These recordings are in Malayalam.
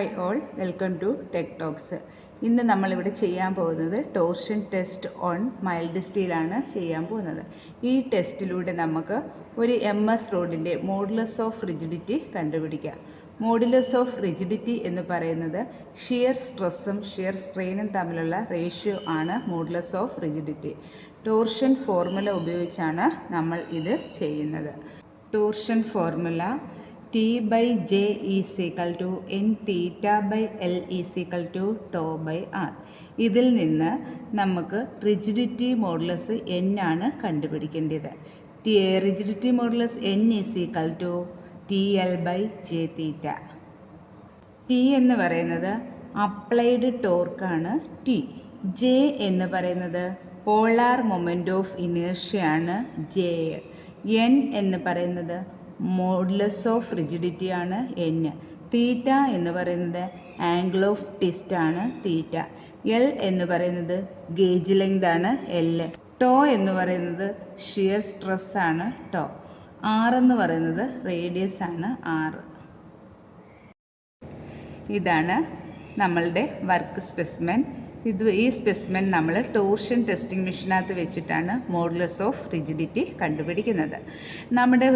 Hi all, welcome to tech talks. ഇന്ന് നമ്മളിവിടെ ചെയ്യാൻ പോകുന്നത് ടോർഷൻ ടെസ്റ്റ് ഓൺ മൈൽഡ് സ്റ്റീലാണ് ചെയ്യാൻ പോകുന്നത്. ഈ ടെസ്റ്റിലൂടെ നമുക്ക് ഒരു MS റോഡിൻ്റെ മോഡുലസ് ഓഫ് റിജിഡിറ്റി കണ്ടുപിടിക്കാം. മോഡുലസ് ഓഫ് റിജിഡിറ്റി എന്ന് പറയുന്നത് ഷിയർ സ്ട്രെസ്സും ഷിയർ സ്ട്രെയിനും തമ്മിലുള്ള റേഷ്യോ ആണ് modulus of rigidity. Torsion formula ഉപയോഗിച്ചാണ് നമ്മൾ ഇത് ചെയ്യുന്നത്. Torsion formula T/J is equal to N θ/L is equal to tau by R. ഇതിൽ നിന്ന് നമുക്ക് റിജിഡിറ്റി മോഡുലസ് N ആണ് കണ്ടുപിടിക്കേണ്ടത്. Rigidity modulus N is equal to TL/J θ. T എന്ന് പറയുന്നത് അപ്ലൈഡ് ടോർക്കാണ് T. J എന്ന് പറയുന്നത് പോളാർ മൊമെൻ്റ് ഓഫ് ഇനേർഷ്യയാണ് J. N എന്ന് പറയുന്നത് മോഡുലസ് ഓഫ് റിജിഡിറ്റി ആണ് N. തീറ്റ എന്ന് പറയുന്നത് ആംഗിൾ ഓഫ് ട്വിസ്റ്റ് ആണ് തീറ്റ. L എന്ന് പറയുന്നത് ഗേജ് ലെങ്ത് ആണ് L. ടോ എന്ന് പറയുന്നത് ഷിയർ സ്ട്രെസ് ആണ് ടോ. R എന്ന് പറയുന്നത് റേഡിയസ് ആണ് R. ഇതാണ് നമ്മളുടെ വർക്ക് സ്പെസിമെൻ. ഈ സ്പെസിമെൻ നമ്മൾ ടോർഷൻ ടെസ്റ്റിംഗ് മെഷീനകത്ത് വെച്ചിട്ടാണ് മോഡുലസ് ഓഫ് റിജിഡിറ്റി കണ്ടുപിടിക്കുന്നത്. നമ്മുടെ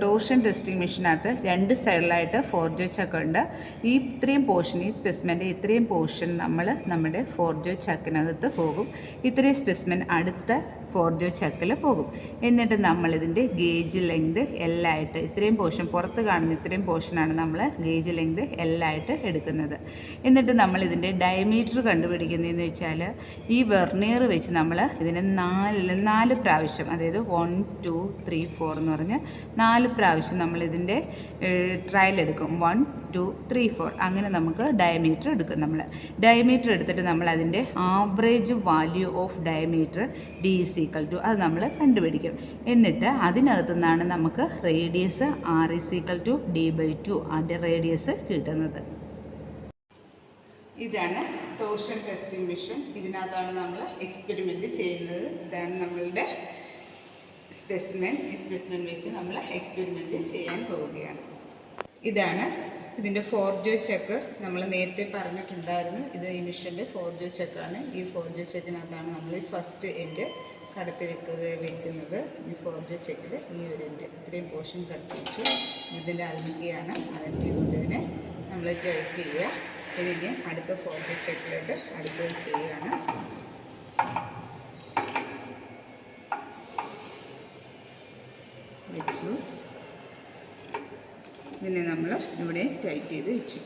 ടോർഷൻ ടെസ്റ്റിംഗ് മെഷീനകത്ത് രണ്ട് സൈഡിലായിട്ട് ഫോർജോ ചക്ക് ഉണ്ട്. ഇത്രയും പോർഷൻ, ഈ സ്പെസിമെൻ്റെ ഇത്രയും പോർഷൻ നമ്മുടെ ഫോർജോ ചക്കിനകത്ത് പോകും. ഇത്രയും സ്പെസിമെൻ അടുത്ത ഫോർജോ ചക്കിൽ പോകും. എന്നിട്ട് നമ്മളിതിൻ്റെ ഗേജ് ലെങ്ത് എല്ലായിട്ട് ഇത്രയും പോർഷൻ, പുറത്ത് കാണുന്ന ഇത്രയും പോർഷനാണ് നമ്മൾ ഗേജ് ലെങ്ത് എല്ലായിട്ട് എടുക്കുന്നത്. എന്നിട്ട് നമ്മളിതിൻ്റെ ഡയമീറ്റർ കണ്ടുപിടിക്കുന്നതെന്ന് വെച്ചാൽ ഈ വെർണിയർ വെച്ച് നമ്മൾ ഇതിനെ നാല് പ്രാവശ്യം, അതായത് 1 2 3 4 എന്ന് പറഞ്ഞ് 4 പ്രാവശ്യം നമ്മളിതിൻ്റെ ട്രയൽ എടുക്കും. 1 2 3 4 അങ്ങനെ നമുക്ക് ഡയമീറ്റർ എടുക്കും. നമ്മൾ ഡയമീറ്റർ എടുത്തിട്ട് നമ്മൾ അതിൻ്റെ average value of diameter D is equal to അത് നമ്മൾ കണ്ടുപിടിക്കും. എന്നിട്ട് അതിനകത്തു നിന്നാണ് നമുക്ക് radius R is equal to D/2 അതിൻ്റെ റേഡിയസ് കിട്ടുന്നത്. ഇതാണ് ടോർഷൻ ടെസ്റ്റിംഗ് മെഷീൻ. ഇതിനകത്താണ് നമ്മൾ എക്സ്പെരിമെൻറ്റ് ചെയ്യുന്നത്. ഇതാണ് നമ്മളുടെ സ്പെസിമെൻ. ഈ സ്പെസിമെൻ വെച്ച് നമ്മൾ എക്സ്പെരിമെൻറ്റ് ചെയ്യാൻ പോവുകയാണ്. ഇതാണ് ഇതിൻ്റെ ഫോർജോ ചെക്ക്. നമ്മൾ നേരത്തെ പറഞ്ഞിട്ടുണ്ടായിരുന്നു, ഇത് ഈ മെഷീൻ്റെ ഫോർജോ ചെക്കാണ്. ഈ ഫോർജോ ചെക്കിനകത്താണ് നമ്മൾ ഫസ്റ്റ് എൻഡ് കടത്തി വെക്കുന്നത്. ഈ ഫോർജോ ചെക്കിൽ ഈ ഒരു എൻഡ് ഇത്രയും പോർഷൻ കടത്തി വെച്ചു. ഇതിൻ്റെ അൽമിക്കയാണ്. അതിൻ്റെ കൊണ്ട് ഇതിനെ നമ്മൾ ടൈറ്റ് ചെയ്യുക. ഇതിന് അടുത്ത ഫോർജോ ചെക്കിലോട്ട് അടുത്തത് ചെയ്യുകയാണ്. വെച്ചു. ഇതിനെ നമ്മൾ ഇവിടെ ടൈറ്റ് ചെയ്ത് വെച്ചു.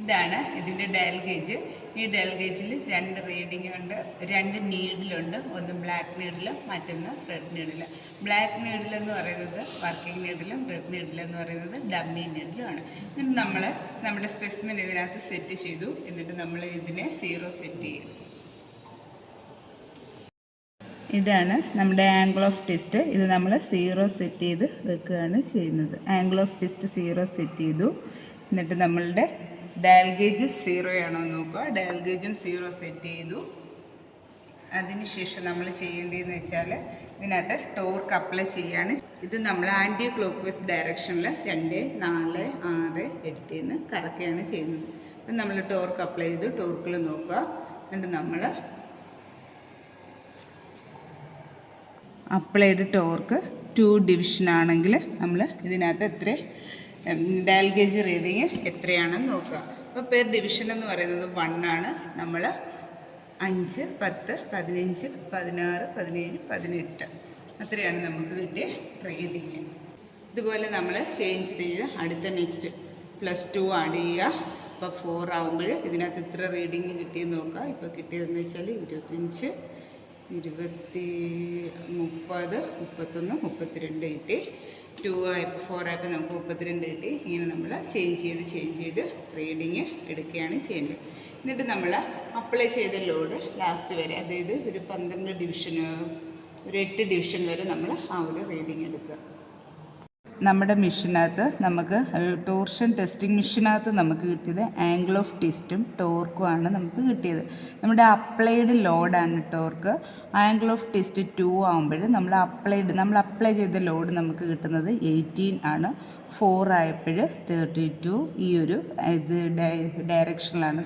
ഇതാണ് ഇതിൻ്റെ ഡയൽ ഗേജ്. ഈ ഡയൽ ഗേജിൽ 2 റീഡിംഗ് ഉണ്ട്, 2 നീഡിലുണ്ട്. ഒന്ന് ബ്ലാക്ക് നീഡിൽ, മറ്റൊന്ന് റെഡ് നീഡിൽ. ബ്ലാക്ക് നീഡിൽ എന്ന് പറയുന്നത് വർക്കിംഗ് നീഡിലും റെഡ് നീഡിൽ എന്ന് പറയുന്നത് ഡമ്മി നീഡിലുമാണ്. എന്നിട്ട് നമ്മൾ നമ്മുടെ സ്പെസിമെൻ ഇതിനകത്ത് സെറ്റ് ചെയ്തു. എന്നിട്ട് നമ്മൾ ഇതിനെ 0 സെറ്റ് ചെയ്യും. ഇതാണ് നമ്മുടെ ആംഗിൾ ഓഫ് ട്വിസ്റ്റ്. ഇത് നമ്മൾ 0 സെറ്റ് ചെയ്ത് വെക്കുകയാണ് ചെയ്യുന്നത്. ആംഗിൾ ഓഫ് ട്വിസ്റ്റ് 0 സെറ്റ് ചെയ്തു. എന്നിട്ട് നമ്മളുടെ ഡയൽ ഗേജ് 0 ആണോ എന്ന് നോക്കുക. ഡയൽ ഗേജും 0 സെറ്റ് ചെയ്തു. അതിനുശേഷം നമ്മൾ ചെയ്യേണ്ടതെന്ന് വെച്ചാൽ ഇതിനകത്ത് ടോർക്ക് അപ്ലൈ ചെയ്യുകയാണ്. ഇത് നമ്മൾ ആൻറ്റി ക്ലോക്ക് വൈസ് ഡയറക്ഷനിൽ 2 4 6 8 എന്ന് കറക്കുകയാണ് ചെയ്യുന്നത്. അപ്പം നമ്മൾ ടോർക്ക് അപ്ലൈ ചെയ്തു. ടോർക്കിൽ നോക്കുക. എന്നിട്ട് നമ്മൾ അപ്ലൈഡ് ടോർക്ക് 2 ഡിവിഷൻ ആണെങ്കിൽ നമ്മൾ ഇതിനകത്ത് എത്ര ഡയൽ ഗേജ് റീഡിങ് എത്രയാണെന്ന് നോക്കുക. അപ്പോൾ പെർ ഡിവിഷൻ എന്ന് പറയുന്നത് 1 ആണ്. നമ്മൾ 5 10 15 16 17 18 അത്രയാണ് നമുക്ക് കിട്ടിയ റീഡിങ്. ഇതുപോലെ നമ്മൾ ചേഞ്ച് ചെയ്ത് അടുത്ത നെക്സ്റ്റ് +2 ആഡ് ചെയ്യുക. അപ്പോൾ 4 ആകുമ്പോൾ ഇതിനകത്ത് ഇത്ര റീഡിങ് കിട്ടിയെന്ന് നോക്കുക. ഇപ്പോൾ കിട്ടിയതെന്ന് വെച്ചാൽ 25 20 30 31 32 കിട്ടി. 2 ആയപ്പോൾ 4 ആയപ്പോൾ നമുക്ക് 32 കിട്ടി. ഇങ്ങനെ നമ്മൾ ചേഞ്ച് ചെയ്ത് റീഡിങ് എടുക്കുകയാണ് ചെയ്യുന്നത്. എന്നിട്ട് നമ്മൾ അപ്ലൈ ചെയ്ത ലോഡ് ലാസ്റ്റ് വരെ, അതായത് ഒരു 12 ഡിവിഷൻ, ഒരു 8 ഡിവിഷൻ വരെ നമ്മൾ ആ ഒരു റീഡിങ് എടുക്കുക. നമ്മുടെ മെഷീനകത്ത് നമുക്ക് ടോർഷൻ ടെസ്റ്റിംഗ് മെഷീനകത്ത് നമുക്ക് കിട്ടിയത് ആംഗിൾ ഓഫ് ട്വിസ്റ്റും ടോർക്കുമാണ് നമുക്ക് കിട്ടിയത്. നമ്മുടെ അപ്ലൈഡ് ലോഡാണ് ടോർക്ക്. ആംഗിൾ ഓഫ് ട്വിസ്റ്റ് 2 ആകുമ്പോൾ നമ്മൾ അപ്ലൈ ചെയ്ത ലോഡ് നമുക്ക് കിട്ടുന്നത് 18 ആണ്. 4 ആയപ്പോൾ 32 ഈ ഒരു ഇത് ഡയറക്ഷനിലാണ്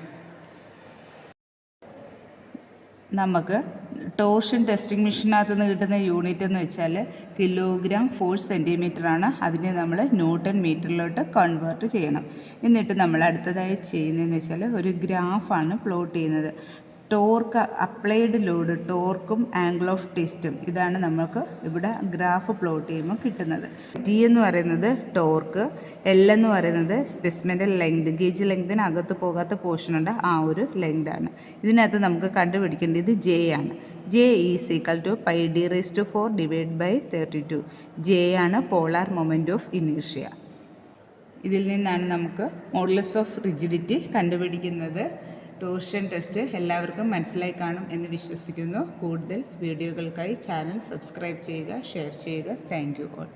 നമുക്ക് ടോർഷൻ ടെസ്റ്റിംഗ് മെഷീനകത്ത് നിന്ന് കിട്ടുന്ന യൂണിറ്റ് എന്ന് വെച്ചാൽ കിലോഗ്രാം ഫോർ സെൻറ്റിമീറ്ററാണ്. അതിനെ നമ്മൾ ന്യൂട്ടൺ മീറ്ററിലോട്ട് കൺവേർട്ട് ചെയ്യണം. എന്നിട്ട് നമ്മൾ അടുത്തതായി ചെയ്യുന്നതെന്ന് വെച്ചാൽ ഒരു ഗ്രാഫാണ് പ്ലോട്ട് ചെയ്യുന്നത്. ടോർക്ക് അപ്ലൈഡ് ലോഡ്, ടോർക്കും ആംഗിൾ ഓഫ് ട്വിസ്റ്റും, ഇതാണ് നമുക്ക് ഇവിടെ ഗ്രാഫ് പ്ലോട്ട് ചെയ്യുമ്പോൾ കിട്ടുന്നത്. T എന്ന് പറയുന്നത് ടോർക്ക്, L എന്ന് പറയുന്നത് സ്പെസിമെൻ്റെ ലെങ്ത്, ഗേജ് ലെങ്തിനകത്ത് പോകാത്ത പോർഷനുണ്ട്, ആ ഒരു ലെങ്താണ്. ഇതിനകത്ത് നമുക്ക് കണ്ടുപിടിക്കേണ്ടത് J ആണ്. J is equal to pi d raise to 4 divide by 32. J ആണ് പോളാർ മൊമെൻറ്റ് ഓഫ് ഇനേർഷ്യ. ഇതിൽ നിന്നാണ് നമുക്ക് മോഡുലസ് ഓഫ് റിജിഡിറ്റി കണ്ടുപിടിക്കുന്നത്. ടോർഷൻ ടെസ്റ്റ് എല്ലാവർക്കും മനസ്സിലായി കാണും എന്ന് വിശ്വസിക്കുന്നു. കൂടുതൽ വീഡിയോകൾക്കായി ചാനൽ സബ്സ്ക്രൈബ് ചെയ്യുക, ഷെയർ ചെയ്യുക. Thank you all.